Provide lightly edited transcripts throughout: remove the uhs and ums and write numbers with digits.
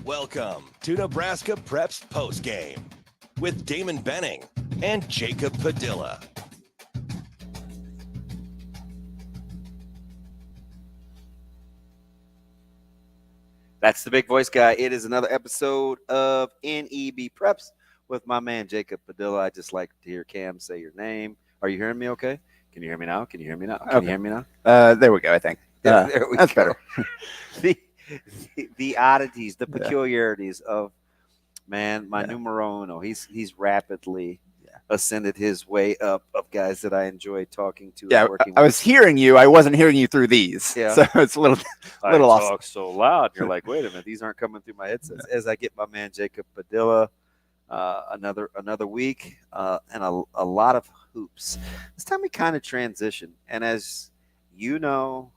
Welcome to Nebraska Preps Postgame with Damon Benning and Jacob Padilla. That's the big voice guy. It is another episode of NEB Preps with my man Jacob Padilla. I just like to hear Cam say your name. Are you hearing me okay? Can you hear me now? Can you hear me now? Can you hear me now? There we go, I think. There we that's go. better. The oddities, the peculiarities of, man, my numero uno. He's rapidly ascended his way up of guys that I enjoy talking to. Yeah, and working I with. was hearing you. I wasn't hearing you through these. Yeah. So it's a little I off. talk so loud. You're like, wait a minute, these aren't coming through my headsets. As I get my man Jacob Padilla, another week, and a lot of hoops. This time we kind of transition, and as you know,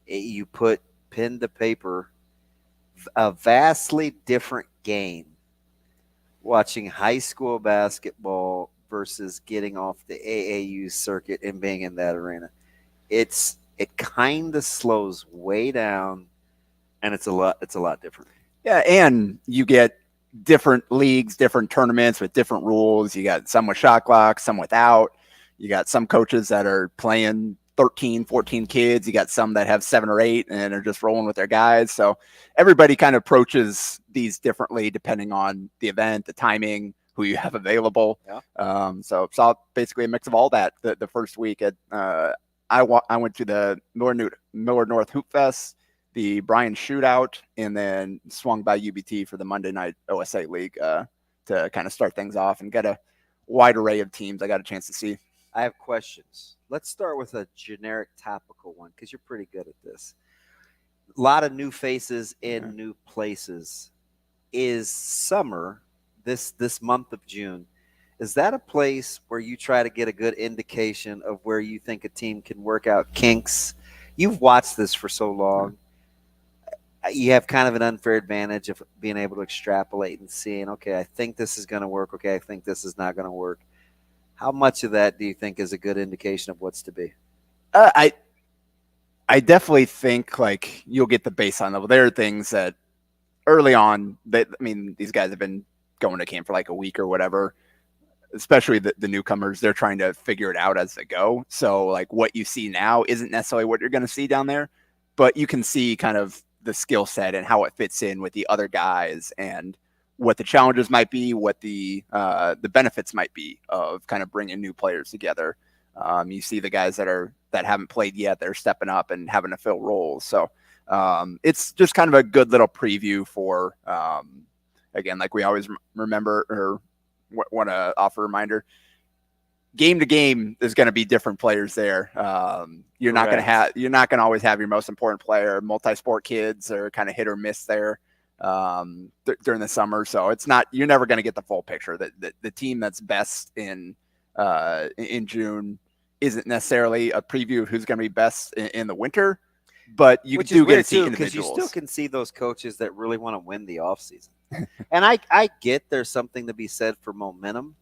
you put pen to paper, a vastly different game. Watching high school basketball versus getting off the AAU circuit and being in that arena. It kind of slows way down, and it's a lot different. Yeah, and you get different leagues, different tournaments with different rules. You got some with shot clock, some without. You got some coaches that are playing 13, 14 kids. You got some that have 7 or 8 and are just rolling with their guys. So everybody kind of approaches these differently depending on the event, the timing, who you have available. Yeah. So saw basically a mix of all that the first week. I went to the Millard North Hoopfest, the Bryan Shootout, and then swung by UBT for the Monday night OSA League to kind of start things off and get a wide array of teams I got a chance to see. I have questions. Let's start with a generic topical one because you're pretty good at this. A lot of new faces in new places. Is summer, this month of June, is that a place where you try to get a good indication of where you think a team can work out kinks? You've watched this for so long. You have kind of an unfair advantage of being able to extrapolate and seeing, okay, I think this is going to work. Okay, I think this is not going to work. How much of that do you think is a good indication of what's to be? I definitely think like you'll get the baseline level. There are things that early on these guys have been going to camp for like a week or whatever, especially the newcomers. They're trying to figure it out as they go. So like what you see now isn't necessarily what you're going to see down there, but you can see kind of the skill set and how it fits in with the other guys and what the challenges might be, what the benefits might be of kind of bringing new players together. You see the guys that haven't played yet, they're stepping up and having to fill roles. So it's just kind of a good little preview for, again, like we always remember or want to offer a reminder, game to game, there's going to be different players there. You're not going to always have your most important player. Multi-sport kids are kind of hit or miss there during the summer. So you're never going to get the full picture. The team that's best in June isn't necessarily a preview of who's going to be best in the winter, but you do get to see individuals. Because you still can see those coaches that really want to win the offseason. And I get there's something to be said for momentum,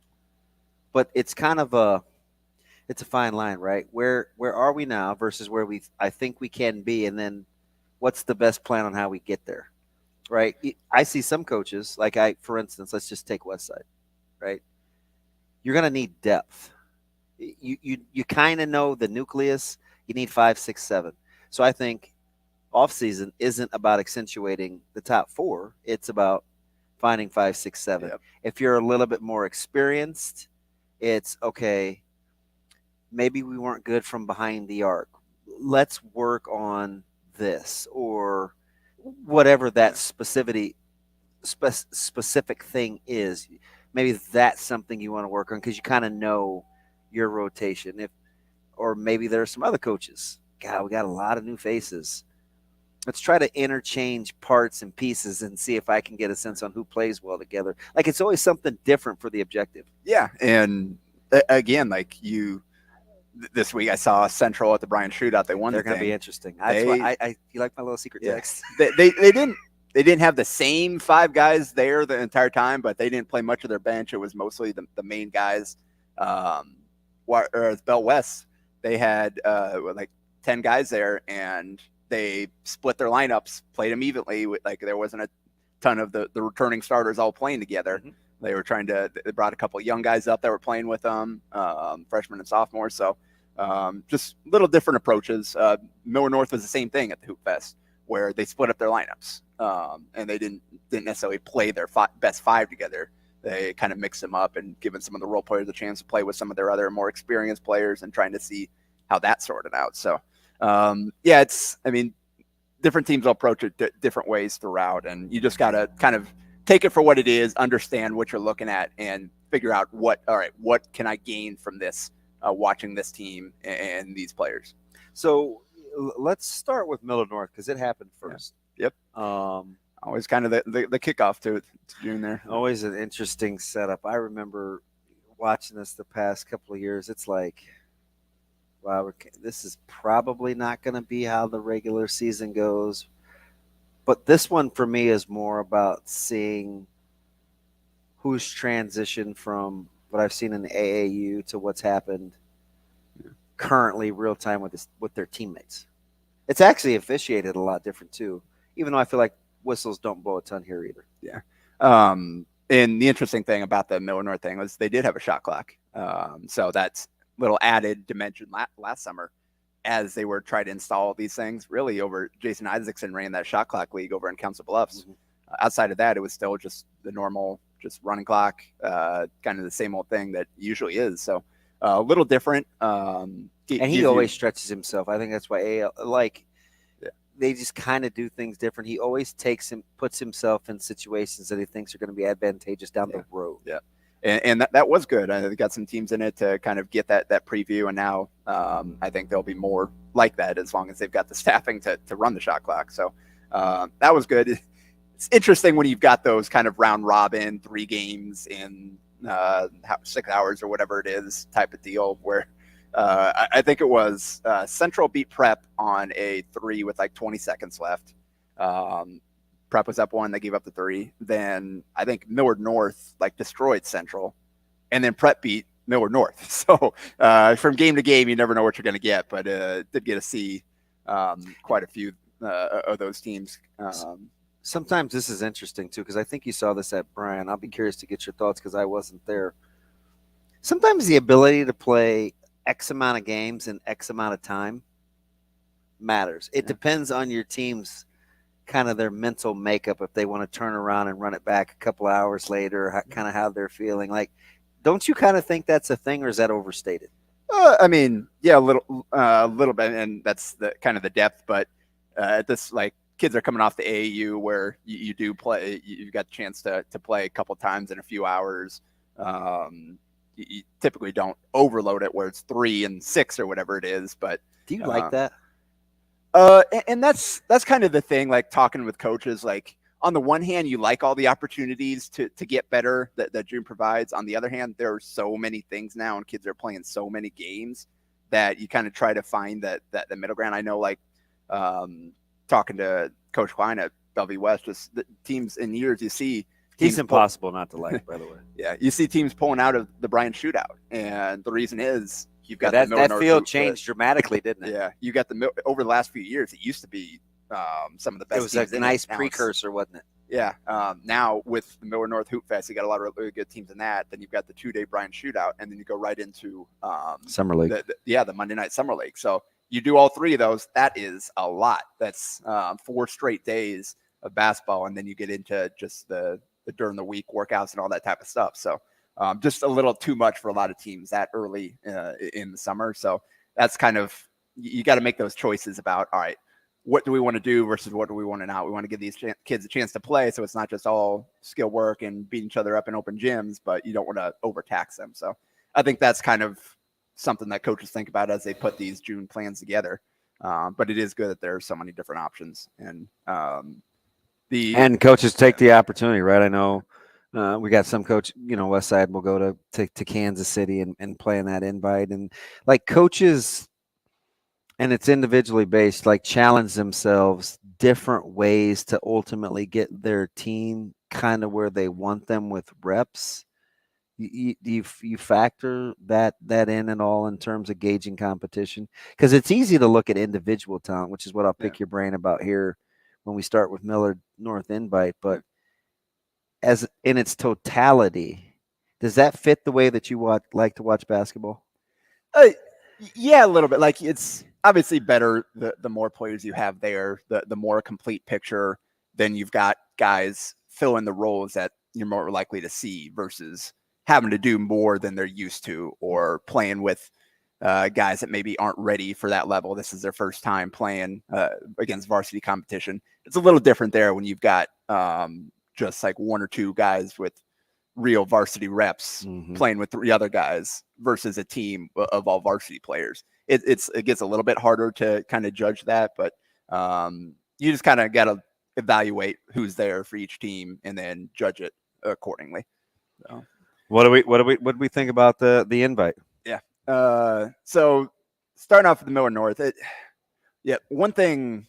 but it's kind of it's a fine line, right? Where are we now versus where I think we can be, and then what's the best plan on how we get there, right? I see some coaches, for instance, let's just take Westside, right? You're going to need depth. You kind of know the nucleus. You need 5, 6, 7. So I think offseason isn't about accentuating the top 4. It's about finding 5, 6, 7. Yep. If you're a little bit more experienced, it's okay. Maybe we weren't good from behind the arc. Let's work on this or whatever that specific thing is. Maybe that's something you want to work on because you kind of know your rotation. Or maybe there are some other coaches. God, we got a lot of new faces. Let's try to interchange parts and pieces and see if I can get a sense on who plays well together. Like it's always something different for the objective. Yeah, and again, like this week I saw Central at the Bryan Shootout. They won. They're going to be interesting. You like my little secret text? They didn't have the same 5 guys there the entire time, but they didn't play much of their bench. It was mostly the main guys. Bell West, they had like 10 guys there, and they split their lineups, played them evenly. There wasn't a ton of the returning starters all playing together. Mhm. They brought a couple of young guys up that were playing with them, freshmen and sophomores. So just little different approaches. Millard North was the same thing at the Hoopfest, where they split up their lineups, and they didn't necessarily play their best five together. They kind of mixed them up and given some of the role players a chance to play with some of their other more experienced players and trying to see how that sorted out. So, different teams will approach it different ways throughout, and you just got to kind of take it for what it is, understand what you're looking at, and figure out what can I gain from this, watching this team and these players. So let's start with Millard North because it happened first. Yeah. Yep. Always kind of the kickoff to June there. Always an interesting setup. I remember watching this the past couple of years. It's like, wow, this is probably not going to be how the regular season goes. But this one for me is more about seeing who's transitioned from what I've seen in the AAU to what's happened currently real time with their teammates. It's actually officiated a lot different too, even though I feel like whistles don't blow a ton here either. Yeah. And the interesting thing about the Millard North thing was they did have a shot clock. So that's a little added dimension last summer as they were trying to install these things. Really, over Jason Isaacson ran that shot clock league over in Council Bluffs. Mm-hmm. Outside of that, it was still just the normal, just running clock, kind of the same old thing that usually is. So a little different. And he always stretches himself. I think that's why they just kind of do things different. He always puts himself in situations that he thinks are going to be advantageous down the road. Yeah. And that was good. They got some teams in it to kind of get that preview. And now I think there'll be more like that as long as they've got the staffing to run the shot clock. So that was good. It's interesting when you've got those kind of round robin, 3 games in 6 hours or whatever it is type of deal where I think it was Central beat Prep on a 3 with like 20 seconds left. Prep was up 1, they gave up the 3. Then I think Millard North like destroyed Central, and then Prep beat Millard North. So from game to game, you never know what you're going to get, but did get to see quite a few of those teams. Sometimes this is interesting too, because I think you saw this at Bryan. I'll be curious to get your thoughts because I wasn't there. Sometimes the ability to play X amount of games in X amount of time matters. It depends on your team's kind of their mental makeup, if they want to turn around and run it back a couple hours later, kind of how they're feeling. Like, don't you kind of think that's a thing, or is that overstated? I mean, yeah, a little bit, and that's the kind of the depth. But this, like, kids are coming off the AAU where you do play. You've got a chance to play a couple times in a few hours. You typically don't overload it where it's 3 and 6 or whatever it is. But do you like that? And that's kind of the thing, like talking with coaches, like on the one hand, you like all the opportunities to get better that June provides. On the other hand, there are so many things now and kids are playing so many games that you kind of try to find that the middle ground. I know, like talking to Coach Klein at Bellevue West, just the teams in years you see. He's impossible not to like, by the way. Yeah, you see teams pulling out of the Bryan Shootout, and the reason is you've got that field changed dramatically, didn't it? Yeah, you got over the last few years. It used to be some of the best. It was a nice precursor, wasn't it? Yeah. Now with the Millard North Hoopfest, you got a lot of really good teams in that. Then you've got the 2-day Bryan Shootout, and then you go right into Summer League. The Monday night Summer League. So you do all 3 of those. That is a lot. That's 4 straight days of basketball, and then you get into just the during the week workouts and all that type of stuff. So just a little too much for a lot of teams that early in the summer. So that's kind of, you got to make those choices about, all right, what do we want to do versus what do we want to not? We want to give these kids a chance to play. So it's not just all skill work and beating each other up in open gyms, but you don't want to overtax them. So I think that's kind of something that coaches think about as they put these June plans together. But it is good that there are so many different options. And and coaches take the opportunity, right? I know we got some coach, Westside will go to Kansas City and play in that invite. And like coaches, and it's individually based, like challenge themselves different ways to ultimately get their team kind of where they want them with reps. You factor that in at all in terms of gauging competition? Because it's easy to look at individual talent, which is what I'll pick your brain about here when we start with Millard North invite. But as in its totality, does that fit the way that you like to watch basketball? Yeah, a little bit. Like it's obviously better the more players you have there, the more complete picture. Then you've got guys fill in the roles that you're more likely to see versus having to do more than they're used to, or playing with guys that maybe aren't ready for that level. This is their first time playing against varsity competition. It's a little different there when you've got just like one or two guys with real varsity reps playing with three other guys versus a team of all varsity players. It gets a little bit harder to kind of judge that, but you just kind of got to evaluate who's there for each team and then judge it accordingly. So. What do we think about the invite? Yeah. So starting off with the Millard North, one thing.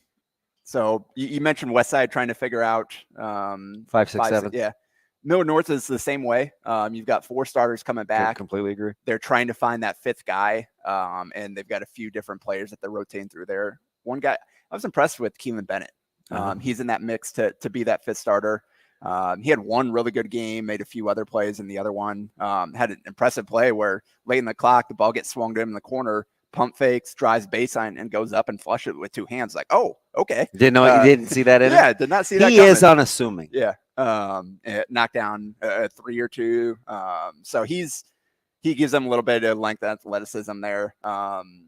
So you mentioned West Side trying to figure out 5, 6, 7. Yeah. Millard North is the same way. You've got 4 starters coming back. Completely agree. They're trying to find that 5th guy, and they've got a few different players that they're rotating through there. One guy, I was impressed with Keelan Bennett. He's in that mix to be that 5th starter. He had one really good game, made a few other plays in the other one. Had an impressive play where late in the clock, the ball gets swung to him in the corner, pump fakes, drives baseline, and goes up and flush it with 2 hands. Like, oh, okay. Didn't know you didn't see that in Yeah, did not see that. He is unassuming. Yeah. Knocked down a 3 or 2. So he gives them a little bit of length and athleticism there.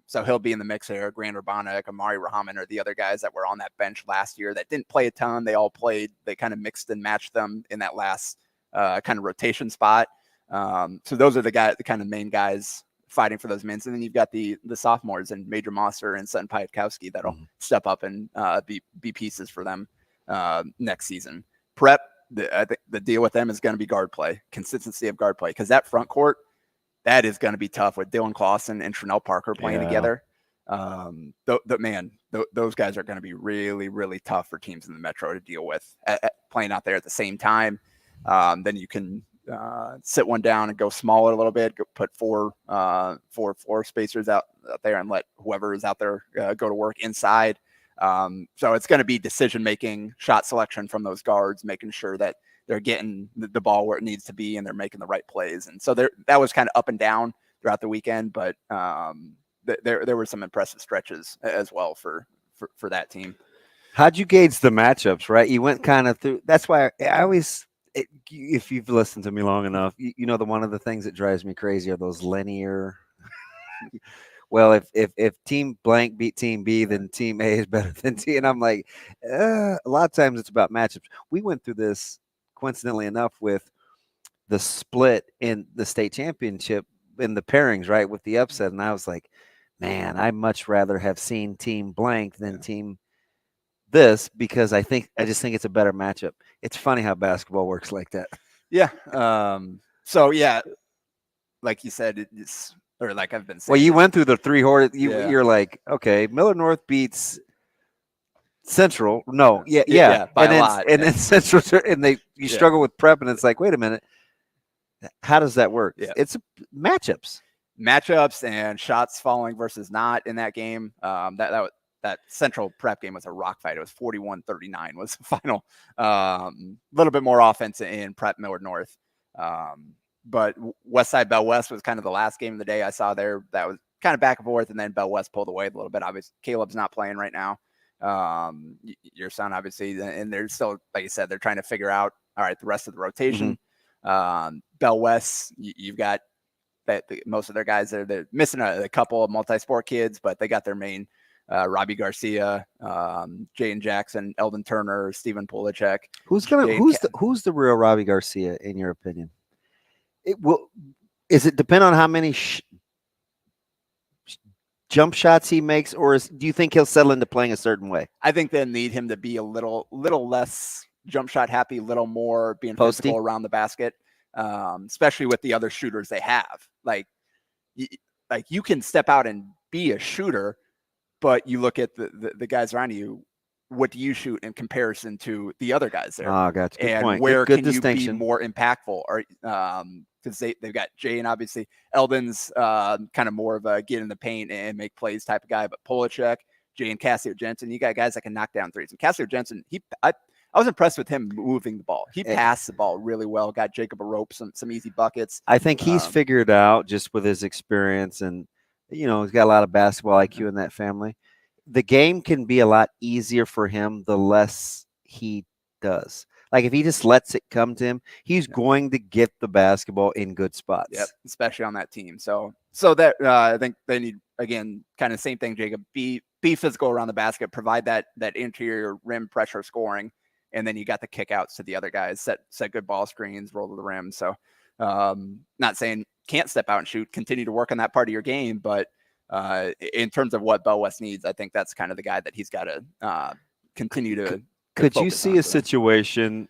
So he'll be in the mix there. Grant Urbanek, Amari Rahman are the other guys that were on that bench last year that didn't play a ton. They all played. They kind of mixed and matched them in that last kind of rotation spot. So those are the kind of main guys fighting for those minutes. And then you've got the sophomores and Major Mosser and Sutton Piatkowski that'll step up and be pieces for them next season. Prep, I think the deal with them is going to be guard play, consistency of guard play, because that front court, that is going to be tough with Dylan Clausen and Trinell Parker playing together. Those guys are going to be really, really tough for teams in the Metro to deal with playing out there at the same time. Then you can sit one down and go smaller a little bit, put four floor spacers out there and let whoever is out there go to work inside. So it's going to be decision-making, shot selection from those guards, making sure that they're getting the ball where it needs to be and they're making the right plays. And so that was kind of up and down throughout the weekend, but there were some impressive stretches as well for that team. How'd you gauge the matchups, right? You went kind of through. That's why I always, if you've listened to me long enough, you know, one of the things that drives me crazy are those linear. Well, if team blank beat team B, then team A is better than T. And I'm like, a lot of times it's about matchups. We went through this, coincidentally enough, with the split in the state championship in the pairings, right, with the upset. And I was like, man, I'd much rather have seen team blank than team this, because I just think it's a better matchup. It's funny how basketball works like that. Yeah. So, yeah, like you said, it's – or like I've been saying. Well, you went through the 3 Hurrdat. You're like, okay, Millard North beats Central. No, yeah, by and a then, lot. And then Central, and you struggle with Prep, and it's like, wait a minute, how does that work? Yeah. It's matchups and shots falling versus not in that game. That Central Prep game was a rock fight. It was 41-39 was the final. Little bit more offense in Prep Millard North. But Westside Bell West was kind of the last game of the day I saw there. That was kind of back and forth, and then Bell West pulled away a little bit. Obviously, Caleb's not playing right now. Your son, obviously, and they're still, like you said, they're trying to figure out, all right, the rest of the rotation. Bell West, you've got that most of their guys they're missing a couple of multi-sport kids, but they got their main Robbie Garcia, Jaden Jackson, Eldon Turner, Stephen Polachek. Who's the real Robbie Garcia in your opinion? Is it depend on how many jump shots he makes, or do you think he'll settle into playing a certain way? I think they'll need him to be a little less jump shot happy, a little more being physical around the basket, especially with the other shooters they have. Like you can step out and be a shooter, but you look at the guys around you. What do you shoot in comparison to the other guys there? Oh, gotcha. Good and point. Where good can distinction. You be more impactful? Or because they've got Jay, and obviously Eldon's kind of more of a get in the paint and make plays type of guy, but Polachek, Jay, and Cassio Jensen, you got guys that can knock down threes. And Cassio Jensen, I I was impressed with him moving the ball. He passed the ball really well, got Jacob a rope, some easy buckets. I think he's figured out just with his experience, and he's got a lot of basketball IQ in that family. The game can be a lot easier for him the less he does. Like if he just lets it come to him, he's going to get the basketball in good spots. Yep, especially on that team. So that I think they need, again, kind of same thing, Jacob. Be physical around the basket, provide that interior rim pressure scoring, and then you got the kickouts to the other guys, set good ball screens, roll to the rim. So not saying can't step out and shoot, continue to work on that part of your game, but in terms of what Bell West needs, I think that's kind of the guy that he's got to continue to. Could you see a situation,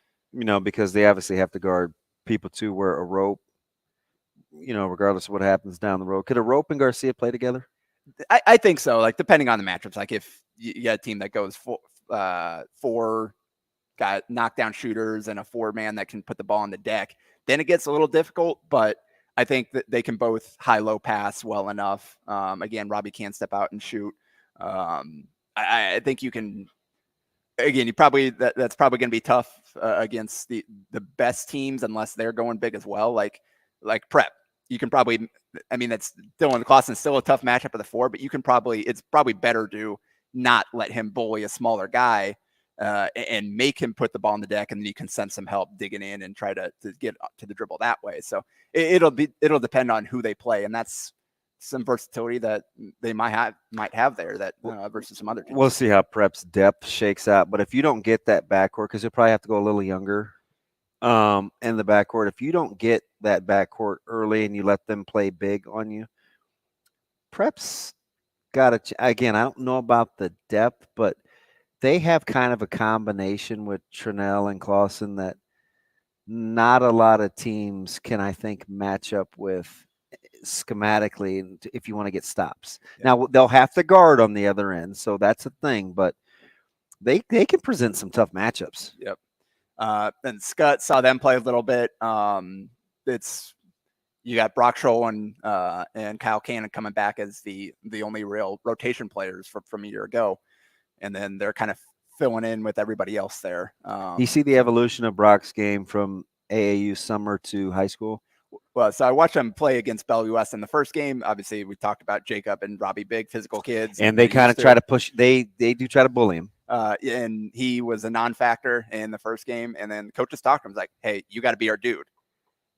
because they obviously have to guard people too, where a rope, regardless of what happens down the road, could a rope and Garcia play together? I think so. Like depending on the matchups, like if you got a team that goes four got knockdown shooters and a 4-man that can put the ball on the deck, then it gets a little difficult. But I think that they can both high-low pass well enough. Again, Robbie can't step out and shoot. I think you can. Again, that's probably going to be tough against the best teams unless they're going big as well. Like Prep, you can probably. I mean, that's Dylan Clausen's still a tough matchup at the 4, but it's probably better to not let him bully a smaller guy and make him put the ball on the deck, and then you can send some help digging in and try to get to the dribble that way. So it'll depend on who they play, and that's some versatility that they might have there that versus some other teams. We'll see how Prep's depth shakes out, but if you don't get that backcourt, because you'll probably have to go a little younger in the backcourt. If you don't get that backcourt early and you let them play big on you, Prep's got to. Again, I don't know about the depth, but they have kind of a combination with Trinnell and Clausen that not a lot of teams can, I think, match up with schematically if you want to get stops. Yeah. Now they'll have to guard on the other end, so that's a thing, but they can present some tough matchups. Yep. And Scott saw them play a little bit. It's you got Brock Scholl and Kyle Cannon coming back as the only real rotation players from a year ago, and then they're kind of filling in with everybody else there. You see the evolution of Brock's game from AAU summer to high school? Well, so I watched them play against Bellevue West in the first game. Obviously, we talked about Jacob and Robbie, big physical kids, and they kind of try to push. They do try to bully him. And he was a non-factor in the first game, and then coaches talked to him like, "Hey, you got to be our dude."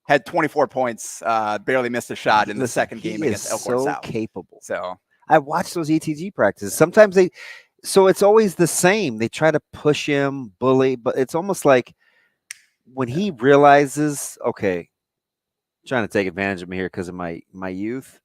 Had 24 points, barely missed a shot in the second game against Elkhorn South. Capable. So I watched those ETG practices. Sometimes so it's always the same. They try to push him, bully, but it's almost like when he realizes, okay, trying to take advantage of me here because of my youth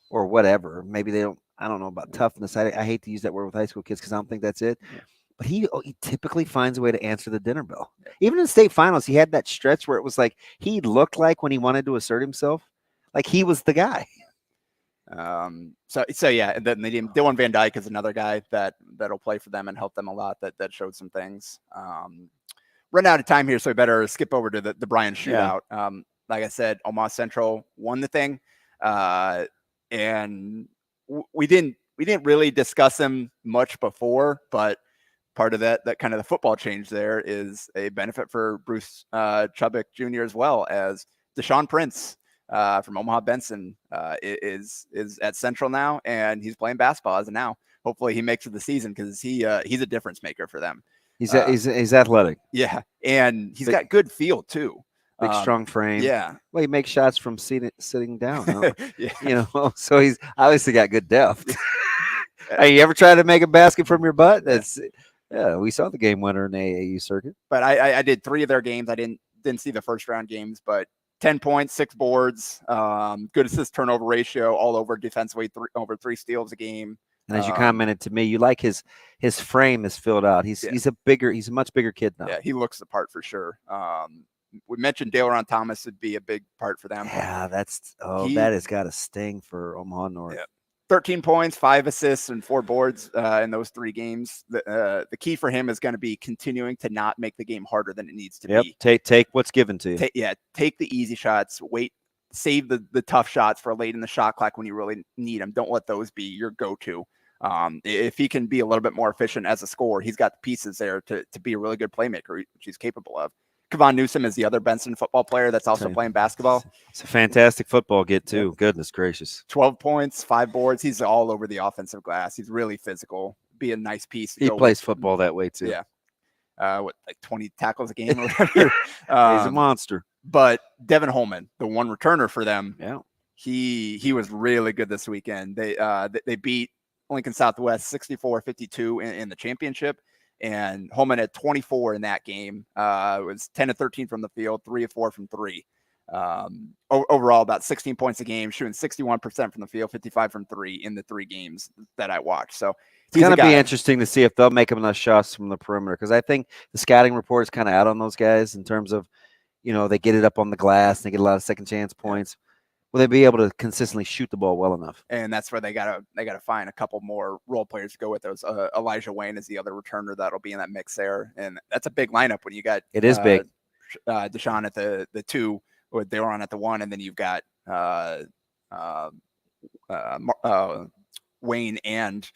or whatever. Maybe they don't. I don't know about toughness. I hate to use that word with high school kids because I don't think that's it. Yeah. But he typically finds a way to answer the dinner bell. Yeah. Even in the state finals, he had that stretch where it was like he looked like when he wanted to assert himself, like he was the guy. So yeah, and then Dylan Van Dyke is another guy that'll play for them and help them a lot. That showed some things. Run out of time here, so we better skip over to the Bryan shootout. Yeah. Like I said, Omaha Central won the thing, and we didn't really discuss them much before, but part of that kind of the football change there is a benefit for Bruce Chubbuck Jr. as well as Deshaun Prince from Omaha Benson is at Central now, and he's playing basketball as of now. Hopefully he makes it the season because he's a difference maker for them. He's athletic. Yeah, and he's got good feel too. Big, strong frame. Yeah. Well, he makes shots from sitting down. Huh? Yeah. So he's obviously got good depth. Hey, you ever try to make a basket from your butt? We saw the game winner in the AAU circuit. But I did 3 of their games. I didn't see the first round games, but 10 points, 6 boards, good assist turnover ratio all over defensively, over 3 steals a game. And as you commented to me, you like his frame is filled out. He's a much bigger kid now. Yeah, he looks the part for sure. We mentioned Daleron Thomas would be a big part for them. Yeah, that has got to sting for Omaha North. Yeah. 13 points, 5 assists, and 4 boards in those 3 games. The key for him is going to be continuing to not make the game harder than it needs to be. Take what's given to you. Take the easy shots. Save the tough shots for late in the shot clock when you really need them. Don't let those be your go-to. If he can be a little bit more efficient as a scorer, he's got the pieces there to be a really good playmaker, which he's capable of. Kevon Newsom is the other Benson football player that's also playing basketball. It's a fantastic football get, too. Yep. Goodness gracious. 12 points, 5 boards. He's all over the offensive glass. He's really physical. Be a nice piece. He plays football that way, too. Yeah. Like 20 tackles a game or whatever. He's a monster. But Devin Holman, the one returner for them, yeah, he was really good this weekend. They beat Lincoln Southwest 64-52 in the championship. And Holman had 24 in that game. It was 10 of 13 from the field, 3 of 4 from 3. Overall, about 16 points a game, shooting 61% from the field, 55 from 3 in the 3 games that I watched. So it's going to be interesting to see if they'll make him enough shots from the perimeter, because I think the scouting report is kind of out on those guys in terms of, they get it up on the glass, they get a lot of second chance points. Will they be able to consistently shoot the ball well enough? And that's where they gotta find a couple more role players to go with those. Elijah Wayne is the other returner that'll be in that mix there, and that's a big lineup when you got it is big. Deshaun at the 2, or Deron at the 1, and then you've got Wayne and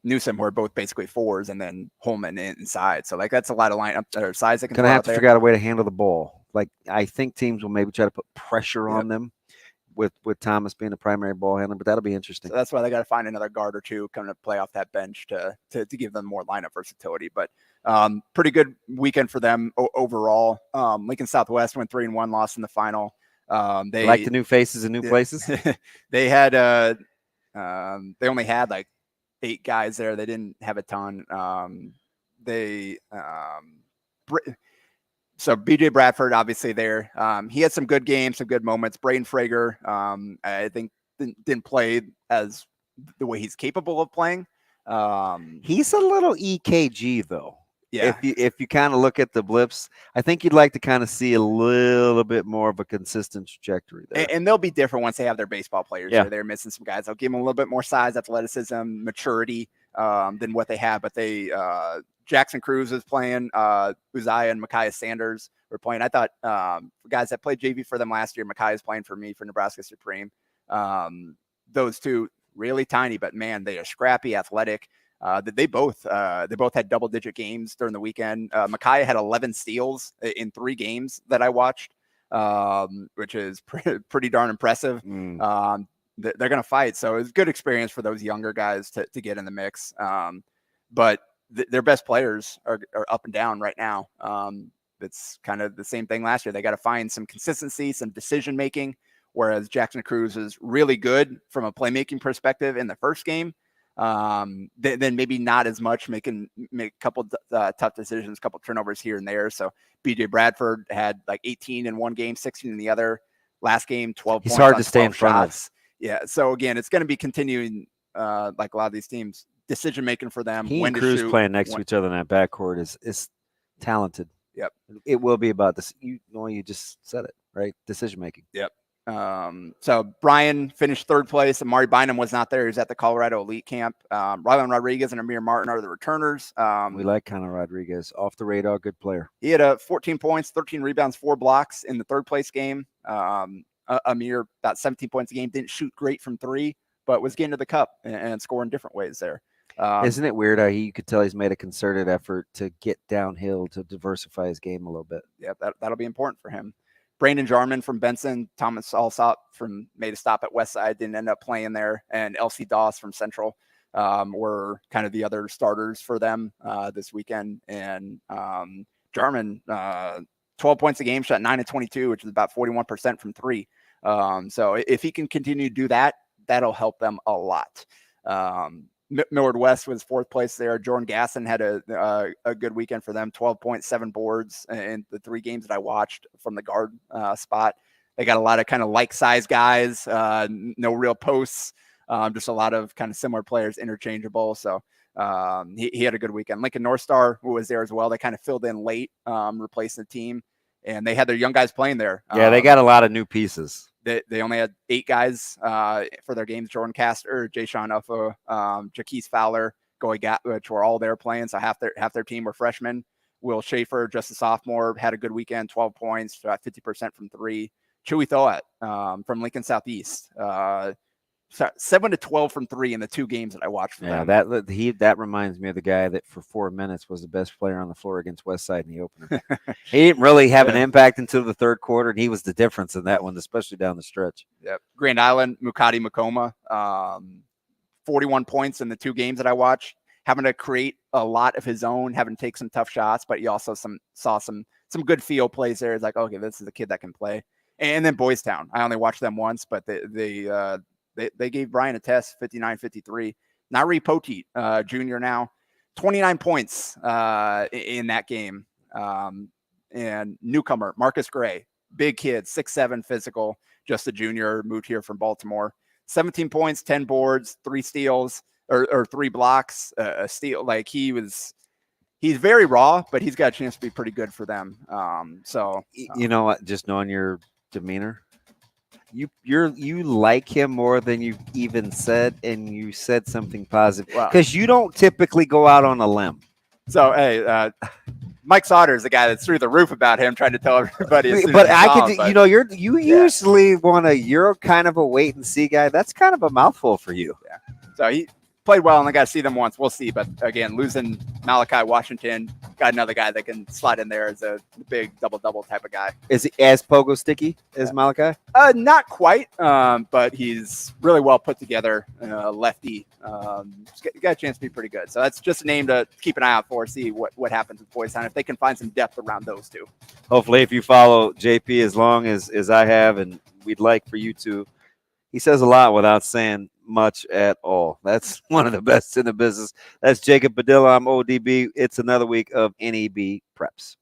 Newsom, who are both basically 4s, and then Holman inside. So that's a lot of lineup or size that can. Gonna have to figure out a way to handle the ball. I think teams will maybe try to put pressure on them with Thomas being the primary ball handler, but that'll be interesting. So that's why they got to find another guard or 2 coming to play off that bench to give them more lineup versatility. But pretty good weekend for them overall. Lincoln Southwest went 3-1, lost in the final. They like the new faces and new places. They had they only had 8 guys there. They didn't have a ton. So BJ Bradford, obviously there. He had some good games, some good moments. Braden Frager, I think didn't play as the way he's capable of playing. He's a little EKG though. Yeah. If you kind of look at the blips, I think you'd like to kind of see a little bit more of a consistent trajectory there. And they'll be different once they have their baseball players. Yeah. They're missing some guys. I'll give them a little bit more size, athleticism, maturity than what they have. But Jackson Cruz is playing. Uzziah and Micaiah Sanders were playing. I thought guys that played JV for them last year, Micaiah is playing for me for Nebraska Supreme. Those 2 really tiny, but man, they are scrappy, athletic. They both had double-digit games during the weekend. Micaiah had 11 steals in 3 games that I watched, which is pretty darn impressive. They're going to fight, so it's a good experience for those younger guys to get in the mix. But their best players are up and down right now. It's kind of the same thing last year. They got to find some consistency, some decision making. Whereas Jackson Cruz is really good from a playmaking perspective in the first game. Then maybe not as much, make a couple tough decisions, a couple turnovers here and there. So BJ Bradford had 18 in one game, 16 in the other. Last game, 12 He's points. Hard to stay in front of. Yeah. So again, it's going to be continuing like a lot of these teams, decision making for them. He and Cruz playing next to each other in that backcourt is talented. Yep. It will be about this. You just said it, right? Decision making. Yep. So Bryan finished 3rd place. Amari Bynum was not there. He was at the Colorado Elite Camp. Rylan Rodriguez and Amir Martin are the returners. We like Connor Rodriguez. Off the radar, good player. He had 14 points, 13 rebounds, 4 blocks in the 3rd place game. Amir, about 17 points a game. Didn't shoot great from 3, but was getting to the cup and scoring different ways there. Isn't it weird how you could tell he's made a concerted effort to get downhill to diversify his game a little bit? Yeah, that'll be important for him. Brandon Jarman from Benson, Thomas Alsop made a stop at Westside, didn't end up playing there, and LC Doss from Central were kind of the other starters for them this weekend. And Jarman, 12 points a game, shot 9 of 22, which is about 41% from 3. So if he can continue to do that, that'll help them a lot. Millard West was 4th place there. Jordan Gasson had a good weekend for them, 12.7 boards in the 3 games that I watched from the guard spot. They got a lot of kind of like-size guys, no real posts, just a lot of kind of similar players, interchangeable. So he had a good weekend. Lincoln North Star, who was there as well, they kind of filled in late, replacing the team, and they had their young guys playing there. Yeah, they got a lot of new pieces. They only had 8 guys for their games. Jordan Castor, Jay Sean Uffa, Jaquise Fowler, Goy which were all there playing. So half their team were freshmen. Will Schaefer, just a sophomore, had a good weekend, 12 points, about 50% from 3. Chewy Thoat from Lincoln Southeast, 7 to 12 from 3 in the 2 games that I watched for Yeah, them. that reminds me of the guy that for 4 minutes was the best player on the floor against Westside in the opener. He didn't really have an impact until the third quarter, and he was the difference in that one, especially down the stretch. Yep. Grand Island, Mukadi Makoma, 41 points in the 2 games that I watched, having to create a lot of his own, having to take some tough shots, but you also saw some good feel plays there. It's like, okay, this is a kid that can play. And then Boys Town, I only watched them once, but they gave Bryan a test, 59-53. Nari Poteet, junior now, 29 points in that game. And newcomer, Marcus Gray, big kid, 6'7", physical, just a junior, moved here from Baltimore. 17 points, 10 boards, 3 steals, or 3 blocks, a steal. Like he's very raw, but he's got a chance to be pretty good for them. You know what? Just knowing your demeanor, you like him more than you even said, and you said something positive because you don't typically go out on a limb. So hey, Mike Sauter is the guy that's through the roof about him, trying to tell everybody. But you usually you're kind of a wait and see guy. That's kind of a mouthful for you. Yeah. So he played well, and I got to see them once. We'll see. But again, losing Malachi Washington, got another guy that can slide in there as a big double-double type of guy. Is he as pogo sticky as Malachi? Not quite, but he's really well put together. Lefty. Got a chance to be pretty good. So that's just a name to keep an eye out for, see what happens with Boys Town, if they can find some depth around those 2. Hopefully, if you follow JP as long as I have, and we'd like for you to, he says a lot without saying much at all. That's one of the best in the business. That's Jacob Padilla. I'm ODB. It's another week of NEB Preps.